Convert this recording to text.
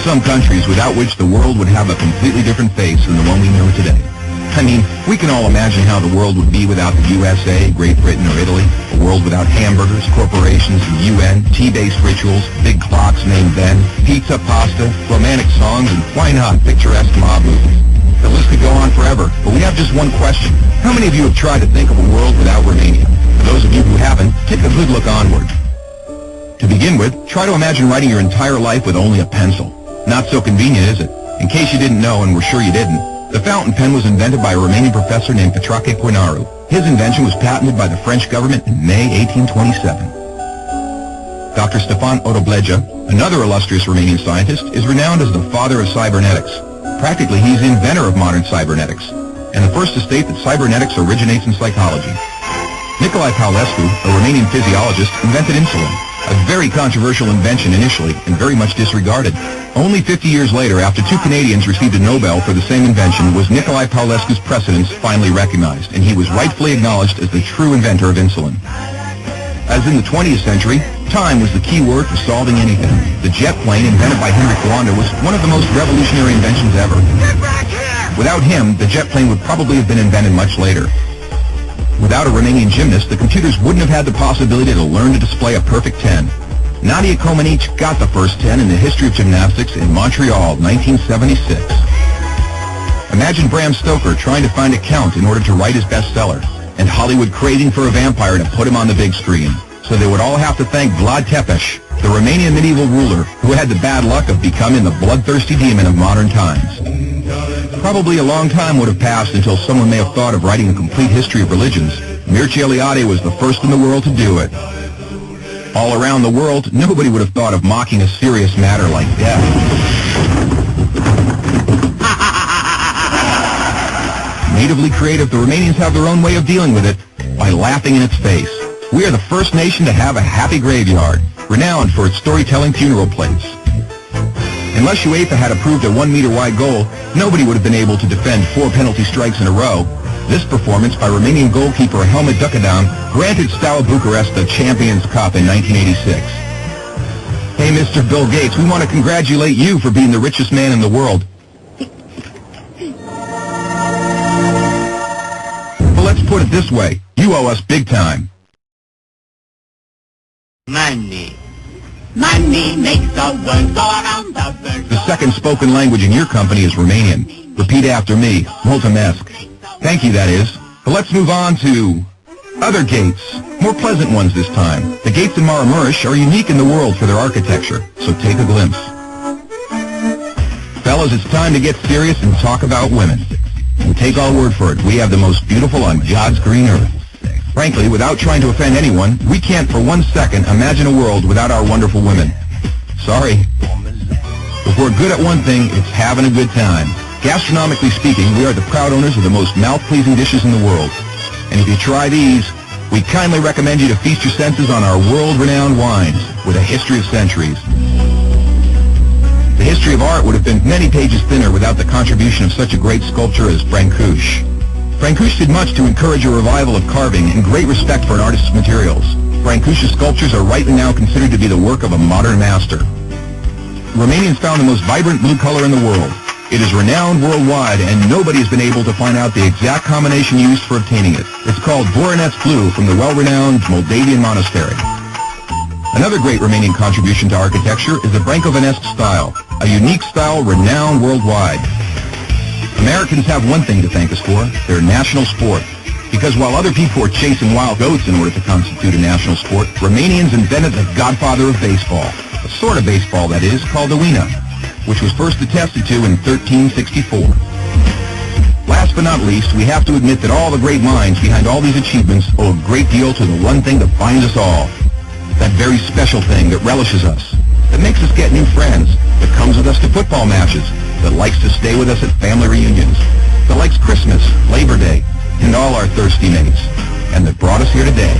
some countries without which the world would have a completely different face than the one we know today. I mean, we can all imagine how the world would be without the USA, Great Britain, or Italy. A world without hamburgers, corporations, the UN, tea-based rituals, big clocks named Ben, pizza, pasta, romantic songs, and why not picturesque mob movies. The list could go on forever, but we have just one question. How many of you have tried to think of a world without Romania? For those of you who haven't, take a good look onward. To begin with, try to imagine writing your entire life with only a pencil. Not so convenient, is it? In case you didn't know, and we're sure you didn't, the fountain pen was invented by a Romanian professor named Petrache Poenaru. His invention was patented by the French government in May 1827. Dr. Stefan Odobleja, another illustrious Romanian scientist, is renowned as the father of cybernetics. Practically, he's the inventor of modern cybernetics, and the first to state that cybernetics originates in psychology. Nicolae Paulescu, a Romanian physiologist, invented insulin, a very controversial invention initially and very much disregarded. Only 50 years later, after two Canadians received a Nobel for the same invention, was Nicolae Paulescu's precedence finally recognized, and he was rightfully acknowledged as the true inventor of insulin. As in the 20th century, time was the key word for solving anything. The jet plane, invented by Henry Fonda, was one of the most revolutionary inventions ever. Without him, the jet plane would probably have been invented much later. Without a Romanian gymnast, the computers wouldn't have had the possibility to learn to display a perfect 10. Nadia Comaneci got the first 10 in the history of gymnastics in Montreal, 1976. Imagine Bram Stoker trying to find a count in order to write his bestseller, and Hollywood craving for a vampire to put him on the big screen. So they would all have to thank Vlad Tepes, the Romanian medieval ruler who had the bad luck of becoming the bloodthirsty demon of modern times. Probably a long time would have passed until someone may have thought of writing a complete history of religions. Mircea Eliade was the first in the world to do it. All around the world, nobody would have thought of mocking a serious matter like death. Natively creative, the Romanians have their own way of dealing with it by laughing in its face. We are the first nation to have a happy graveyard, renowned for its storytelling funeral plates. Unless UEFA had approved a 1-meter-wide goal, nobody would have been able to defend 4 penalty strikes in a row. This performance by Romanian goalkeeper Helmut Ducadam granted Steaua Bucharest the Champions Cup in 1986. Hey, Mr. Bill Gates, we want to congratulate you for being the richest man in the world. But let's put it this way, you owe us big time. Money. Money makes the world go around the world. The second spoken language in your company is Romanian. Repeat after me. Mulțumesc. Thank you, that is. But let's move on to other gates. More pleasant ones this time. The gates in Maramureș are unique in the world for their architecture, so take a glimpse. Fellas, it's time to get serious and talk about women. And take our word for it, we have the most beautiful on God's green earth. Frankly, without trying to offend anyone, we can't for 1 second imagine a world without our wonderful women. Sorry. If we're good at one thing, it's having a good time. Gastronomically speaking, we are the proud owners of the most mouth-pleasing dishes in the world. And if you try these, we kindly recommend you to feast your senses on our world-renowned wines with a history of centuries. The history of art would have been many pages thinner without the contribution of such a great sculptor as Brancusi. Brancusi did much to encourage a revival of carving and great respect for an artist's materials. Brancusi's sculptures are rightly now considered to be the work of a modern master. Romanians found the most vibrant blue color in the world. It is renowned worldwide, and nobody has been able to find out the exact combination used for obtaining it. It's called Voronezh blue from the well-renowned Moldavian monastery. Another great Romanian contribution to architecture is the Brâncovenesque style, a unique style renowned worldwide. Americans have one thing to thank us for, their national sport. Because while other people were chasing wild goats in order to constitute a national sport, Romanians invented the godfather of baseball. A sort of baseball, that is, called the Uina, which was first attested to in 1364. Last but not least, we have to admit that all the great minds behind all these achievements owe a great deal to the one thing that binds us all. That very special thing that relishes us, that makes us get new friends, that comes with us to football matches, that likes to stay with us at family reunions, that likes Christmas, Labor Day, and all our thirsty mates, and that brought us here today.